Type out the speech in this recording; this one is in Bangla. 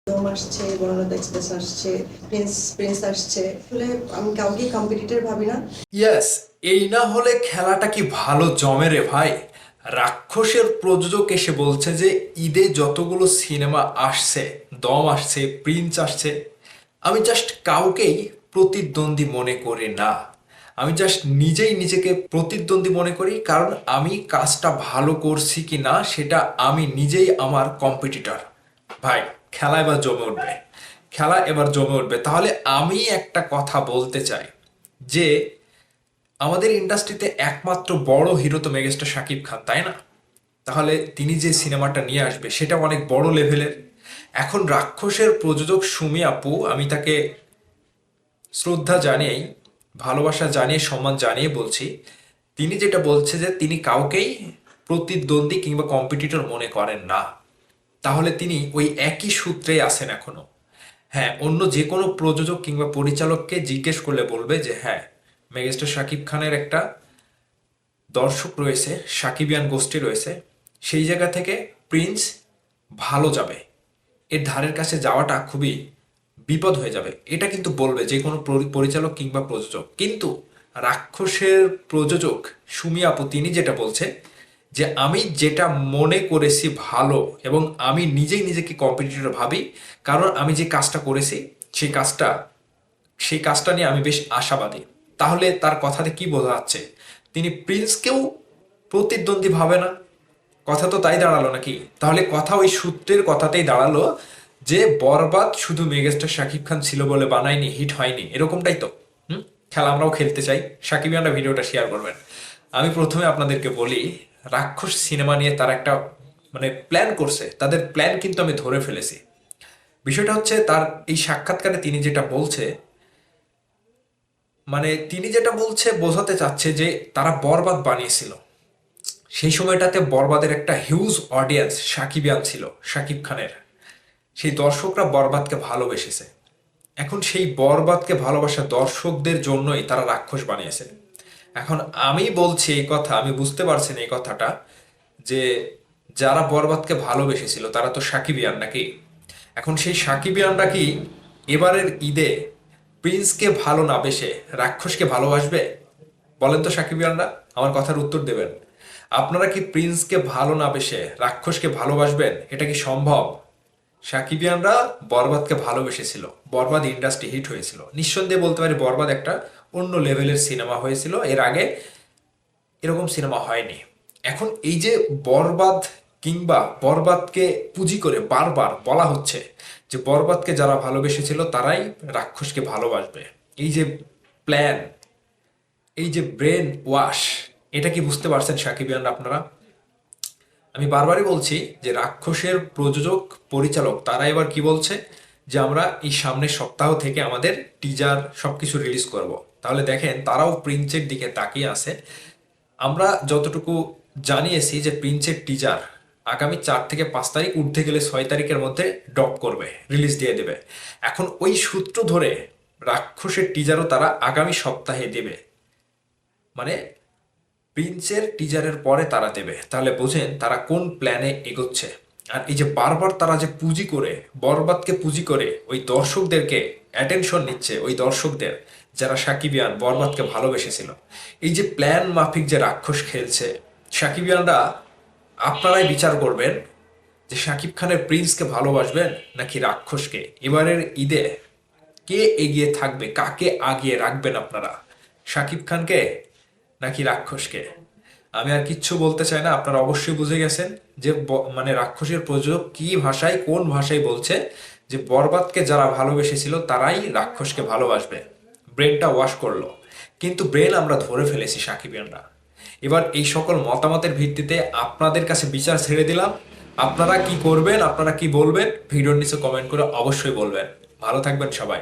দম আসছে, বনলতা এক্সপ্রেস আসছে, প্রিন্স প্রিন্স আসছে। আসলে আমি কাউকে কম্পিটিটর ভাবি না। ইয়েস, এই না হলে খেলাটা কি ভালো জমে রে ভাই। রাক্ষসের প্রযোজক এসে বলছে যে ঈদে যতগুলো সিনেমা আসছে, দম আসছে, প্রিন্স আসছে, আমি জাস্ট কাউকেই প্রতিদ্বন্দ্বী মনে করি না। আমি জাস্ট নিজেই নিজেকে প্রতিদ্বন্দ্বী মনে করি, কারণ আমি কাজটা ভালো করছি কি না সেটা আমি নিজেই আমার কম্পিটিটর। ভাই, খেলা এবার জমে উঠবে, খেলা এবার জমে উঠবে। তাহলে আমি একটা কথা বলতে চাই যে আমাদের ইন্ডাস্ট্রিতে একমাত্র বড় হিরো তো মেগাস্টার শাকিব খান, তাই না? তাহলে তিনি যে সিনেমাটা নিয়ে আসবে সেটা অনেক বড় লেভেলের। এখন রাক্ষসের প্রযোজক সুমি আপু, আমি তাকে শ্রদ্ধা জানিয়েই, ভালোবাসা জানিয়ে, সম্মান জানিয়ে বলছি, তিনি যেটা বলছে যে তিনি কাউকেই প্রতিদ্বন্দ্বী কিংবা কম্পিটিটর মনে করেন না। তাহলে তিনি ওই একই সূত্রেই আছেন এখনো। হ্যাঁ, অন্য যে কোনো প্রযোজক কিংবা পরিচালককে জিজ্ঞেস করলে বলবে যে হ্যাঁ, মেগাস্টার শাকিব খানের একটা দর্শক রয়েছে, সাকিবিয়ান গোষ্ঠী রয়েছে, সেই জায়গা থেকে প্রিন্স ভালো যাবে, এর ধারের কাছে যাওয়াটা খুবই বিপদ হয়ে যাবে, এটা কিন্তু বলবে যে কোনো পরিচালক কিংবা প্রযোজক। কিন্তু রাক্ষসের প্রযোজক সুমি আপু তিনি যেটা বলছে যে আমি যেটা মনে করেছি ভালো, এবং আমি নিজেই নিজেকে কম্পিটিটর ভাবি, কারণ আমি যে কাজটা করেছি সেই কাজটা সেই কাজটা নিয়ে আমি বেশ আশাবাদী। তাহলে তার কথাতে কি বোঝা যাচ্ছে? তিনি প্রিন্সকেও প্রতিদ্বন্দ্বী ভাবে না। কথা তো তাই দাঁড়ালো নাকি? তাহলে কথা ওই সূত্রের কথাতেই দাঁড়ালো যে বরবাদ শুধু মেগাস্টার শাকিব খান ছিল বলে বানায়নি, হিট হয়নি, এরকমটাই তো। হুম, খেলা আমরাও খেলতে চাই, সাকিবিয়ানরা ভিডিওটা শেয়ার করবেন। আমি প্রথমে আপনাদেরকে বলি, রাক্ষস সিনেমা নিয়ে তারা একটা প্ল্যান করছে, তাদের প্ল্যান কিন্তু আমি ধরে ফেলেছি। বিষয়টা হচ্ছে তার এই সাক্ষাৎকারে তিনি যেটা বলছে, তিনি যেটা বলছে বোঝাতে চাচ্ছে যে তারা বরবাদ বানিয়েছিল, সেই সময়টাতে বরবাদের একটা হিউজ অডিয়েন্স সাকিবিয়ান ছিল, শাকিব খানের। সেই দর্শকরা বরবাদকে ভালোবেসেছে। এখন সেই বরবাদকে ভালোবাসা দর্শকদের জন্যই তারা রাক্ষস বানিয়েছে। এখন আমি বলছি এই কথা, আমি বুঝতে পারছি না এই কথাটা, যে যারা বরবাদকে ভালোবেসেছিল তারা তো সাকিবিয়ান নাকি? এখন সেই সাকিবিয়ানরা কি এবারের ঈদে প্রিন্সকে ভালো না বেসে রাক্ষসকে ভালোবাসবে? বলেন তো সাকিবিয়ানরা, আমার কথার উত্তর দেবেন। আপনারা কি প্রিন্সকে ভালো না বেসে রাক্ষসকে ভালোবাসবেন? এটা কি সম্ভব? সাকিবিয়ানরা বরবাদকে ভালোবেসেছিল, বরবাদ ইন্ডাস্ট্রি হিট হয়েছিল, নিঃসন্দেহে বলতে পারি বরবাদ একটা অন্য লেভেলের সিনেমা হয়েছিল, এর আগে এরকম সিনেমা হয়নি। এখন এই যে বরবাদ কিংবা বরবাদকে পুঁজি করে বারবার বলা হচ্ছে যে বরবাদকে যারা ভালোবেসেছিল তারাই রাক্ষসকে ভালোবাসবে, এই যে প্ল্যান, এই যে ব্রেন ওয়াশ, এটা কি বুঝতে পারছেন সাকিবিয়ানরা আপনারা? আমি বারবারই বলছি যে রাক্ষসের প্রযোজক পরিচালক তারা এবার কি বলছে যে আমরা এই সামনের সপ্তাহ থেকে আমাদের টিজার সবকিছু রিলিজ করব। তাহলে দেখেন তারাও প্রিন্সের দিকে তাকিয়ে আছে। আমরা যতটুকু জানিয়েছি যে প্রিন্সের টিজার আগামী 4 থেকে 5 তারিখ, উঠতে গেলে 6 তারিখের মধ্যে ড্রপ করবে, রিলিজ দিয়ে দেবে। এখন ওই সূত্র ধরে রাক্ষসের টিজারও তারা আগামী সপ্তাহে দেবে, মানে প্রিন্সের টিজারের পরে তারা দেবে। তাহলে বোঝেন তারা কোন প্ল্যানে এগোচ্ছে। আর এই যে বারবার তারা যে পুঁজি করে, বরবাদকে পুঁজি করে ওই দর্শকদেরকে অ্যাটেনশন নিচ্ছে, ওই দর্শকদের যারা সাকিবিয়ান বরবাদকে ভালোবেসেছিল, এই যে প্ল্যান মাফিক যে রাক্ষস খেলছে, সাকিবিয়ানরা আপনারাই বিচার করবেন যে শাকিব খানের প্রিন্সকে ভালোবাসবেন নাকি রাক্ষসকে। এবারের ঈদে কে এগিয়ে থাকবে, কাকে আগিয়ে রাখবেন আপনারা, শাকিব খানকে নাকি রাক্ষসকে? আমি আর কিচ্ছু বলতে চাই না, আপনারা অবশ্যই বুঝে গেছেন যে রাক্ষসের প্রযোজক কি ভাষায়, কোন ভাষায় বলছে যে বরবাদকে যারা ভালোবেসেছিল তারাই রাক্ষসকে ভালোবাসবে। ব্রেনটা ওয়াশ করলো, কিন্তু ব্রেন আমরা ধরে ফেলেছি সাকিবিয়ানরা। এবার এই সকল মতামতের ভিত্তিতে আপনাদের কাছে বিচার ছেড়ে দিলাম। আপনারা কি করবেন, আপনারা কি বলবেন, ভিডিওর নিচে কমেন্ট করে অবশ্যই বলবেন। ভালো থাকবেন সবাই।